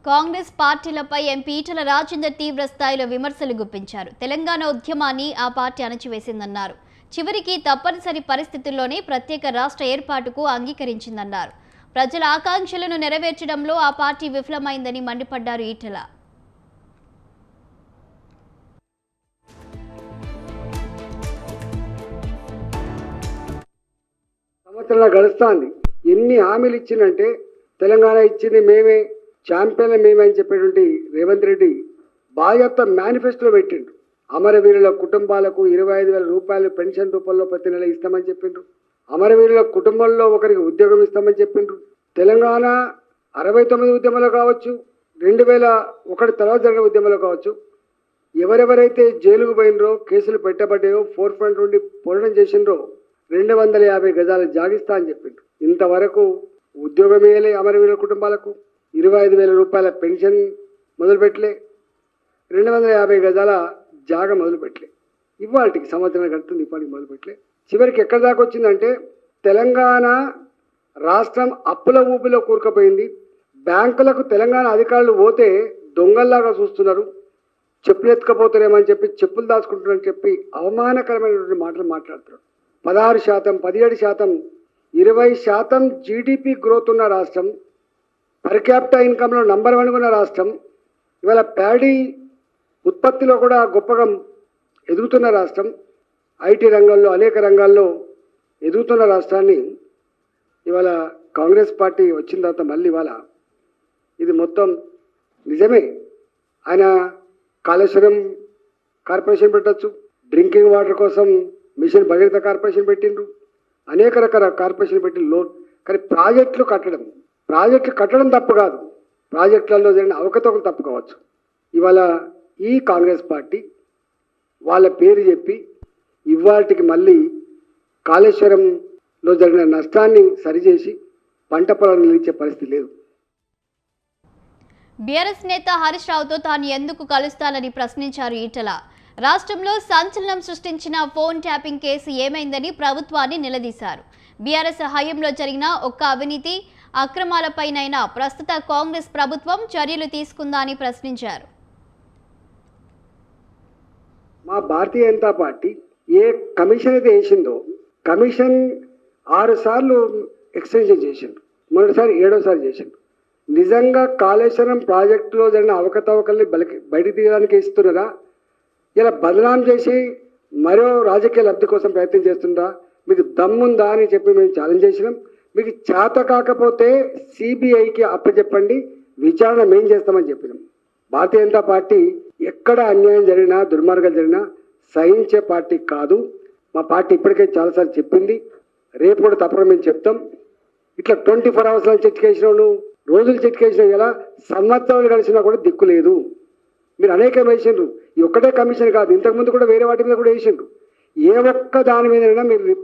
Congress పార్టీలపై MP Etela Rajender తీవ్ర స్థాయిలో విమర్శలు గుప్పించారు. తెలంగాణ ఉద్యమాన్ని ఆ పార్టీ అణచివేసిందన్నారు. చివరికి తప్పనిసరి పరిస్థితుల్లోనే ప్రత్యేక రాష్ట్ర ఏర్పాటుకు అంగీకరించిందన్నారు. ప్రజల ఆకాంక్షలను నెరవేర్చడంలో ఆ పార్టీ విఫలమైందని మండిపడ్డారు ఈటెల. సంవత్సరాలు గడుస్తోంది. ఎన్ని హామీలు ఇచ్చిందంటే తెలంగాణ ఇచ్చింది మేమే, ఛాంపియన్లు మేమే అని చెప్పేటువంటి రేవంత్ రెడ్డి బాధ్యత మేనిఫెస్టోలో పెట్టిండు. అమరవీరుల కుటుంబాలకు 25,000 రూపాయలు పెన్షన్ రూపంలో ప్రతి నెల ఇస్తామని చెప్పిండ్రు. అమరవీరుల కుటుంబంలో ఒకరికి ఉద్యోగం ఇస్తామని చెప్పిండ్రు. తెలంగాణ 69 ఉద్యమాలు కావచ్చు, 2001 తర్వాత జరిగిన ఉద్యమాలు కావచ్చు, ఎవరెవరైతే జైలుకు పోయినరో, కేసులు పెట్టబడ్డాయో, ఫోర్ ఫ్రంట్ నుండి పోరాటం చేసిండ్రో 250 గజాలు జాగిస్తా అని చెప్పిండ్రు. ఇంతవరకు ఉద్యోగం వేయలే అమరవీరుల కుటుంబాలకు, 25,000 రూపాయల పెన్షన్ మొదలుపెట్టలే, 250 గజాల జాగ మొదలుపెట్టలే. ఇవాళకి సంవత్సరం గడుతుంది, ఇప్పటికి మొదలుపెట్టలే. చివరికి ఎక్కడి దాకా వచ్చిందంటే తెలంగాణ రాష్ట్రం అప్పుల ఊపిలో కూరుకుపోయింది. బ్యాంకులకు తెలంగాణ అధికారులు పోతే దొంగల్లాగా చూస్తున్నారు. చెప్పులు ఎత్తుకపోతారేమని చెప్పి చెప్పులు దాచుకుంటున్నారని చెప్పి అవమానకరమైనటువంటి మాటలు మాట్లాడుతున్నారు. 16%, 17%, 20% జీడిపి గ్రోత్ ఉన్న రాష్ట్రం, పర్ క్యాపిటా ఇన్కంలో నంబర్ 1 ఉన్న రాష్ట్రం, ఇవాళ ప్యాడీ ఉత్పత్తిలో కూడా గొప్పగా ఎదుగుతున్న రాష్ట్రం, ఐటీ రంగంలో అనేక రంగాల్లో ఎదుగుతున్న రాష్ట్రాన్ని ఇవాళ కాంగ్రెస్ పార్టీ వచ్చిన తర్వాత మళ్ళీ ఇవాళ ఇది మొత్తం నిజమే. ఆయన కాళేశ్వరం కార్పొరేషన్ పెట్టచ్చు, డ్రింకింగ్ వాటర్ కోసం మిషన్ భగీరథ కార్పొరేషన్ పెట్టిండ్రు, అనేక రకాల కార్పొరేషన్ పెట్టి లోన్. కానీ ప్రాజెక్టులు కట్టడం తప్పు కాదు, ప్రాజెక్టులలో జరిగిన అవకతవకలు తప్పు కావచ్చు. ఇవాళ ఈ కాంగ్రెస్ పార్టీ వాళ్ళ పేరు చెప్పి ఇవాళకి మళ్ళీ కాళేశ్వరంలో జరిగిన నష్టాన్ని సరిచేసి పంట పొలాలు నిలిచే పరిస్థితి లేదు. బీఆర్ఎస్ నేత హరీష్ రావుతో తాను ఎందుకు కలుస్తానని ప్రశ్నించారు ఈటెల. రాష్ట్రంలో సంచలనం సృష్టించిన ఫోన్ ట్యాపింగ్ కేసు ఏమైందని ప్రభుత్వాన్ని నిలదీశారు. బీఆర్ఎస్ హయాంలో జరిగిన ఒక్క అవినీతి అక్రమాలపైనైనా ప్రస్తుత కాంగ్రెస్ ప్రభుత్వం చర్యలు తీసుకుందా అని ప్రశ్నించారు. మా భారతీయ జనతా పార్టీ ఏ కమిషన్ అయితే వేసిందో కమిషన్ 6 సార్లు ఎక్స్టెన్షన్ చేసిండు, మొదటిసారి 7వ సారి చేసిండు. నిజంగా కాళేశ్వరం ప్రాజెక్టులో జరిగిన అవకతవకల్ని బయటికి తీయడానికి ఇస్తున్నారా, ఇలా బదనాం చేసి మరో రాజకీయ లబ్ధి కోసం ప్రయత్నం చేస్తుందా, మీకు దమ్ముందా అని చెప్పి మేము ఛాలెంజ్ చేసినాం. మీకు చేత కాకపోతే సిబిఐకి అప్పచెప్పండి, విచారణ మేం చేస్తామని చెప్పినాం. భారతీయ జనతా పార్టీ ఎక్కడ అన్యాయం జరిగినా దుర్మార్గాలు జరిగినా సహించే పార్టీ కాదు. మా పార్టీ ఇప్పటికే చాలాసార్లు చెప్పింది, రేపు కూడా తప్పకుండా మేము చెప్తాం. ఇట్లా 24 అవర్స్ చెట్టుకేసినావు, రోజులు చెట్టుకేసినావు, ఇలా సంవత్సరాలు కలిసినా కూడా దిక్కు లేదు. మీరు అనేకం వేసిండ్రు, ఈ ఒక్కటే కమిషన్ కాదు, ఇంతకుముందు కూడా వేరే వాటి మీద కూడా వేసిండ్రు. ఏ ఒక్క దాని మీదైనా మీరు